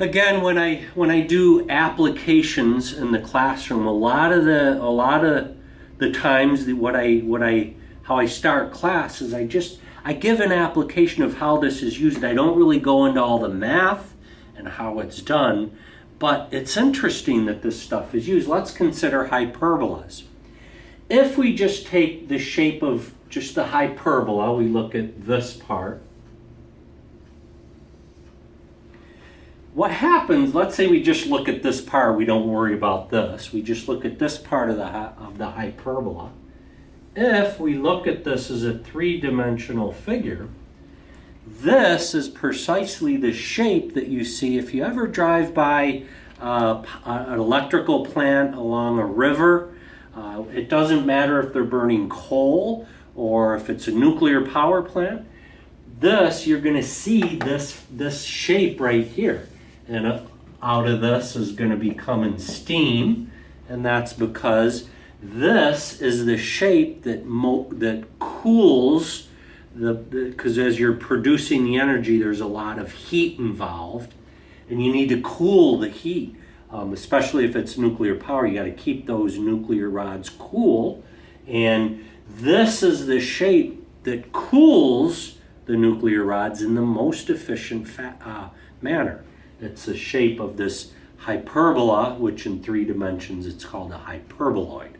Again, when I do applications in the classroom, a lot of the times how I start class is I give an application of how this is used. I don't really go into all the math and how it's done, but it's interesting that this stuff is used. Let's consider hyperbolas. If we just take the shape of just the hyperbola, we look at this part. What happens, let's say we just look at this part, we don't worry about this. We just look at this part of the hyperbola. If we look at this as a three-dimensional figure, this is precisely the shape that you see if you ever drive by an electrical plant along a river. It doesn't matter if they're burning coal or if it's a nuclear power plant. You're going to see this shape right here. And out of this is going to be coming steam, and that's because this is the shape that cools because as you're producing the energy, there's a lot of heat involved, and you need to cool the heat, especially if it's nuclear power. You got to keep those nuclear rods cool, and this is the shape that cools the nuclear rods in the most efficient manner. It's the shape of this hyperbola, which in 3 dimensions it's called a hyperboloid.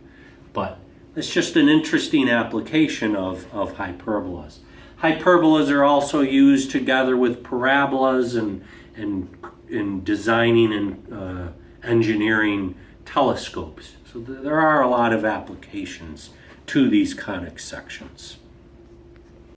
But it's just an interesting application of hyperbolas. Hyperbolas are also used together with parabolas and in designing and engineering telescopes. So there are a lot of applications to these conic sections.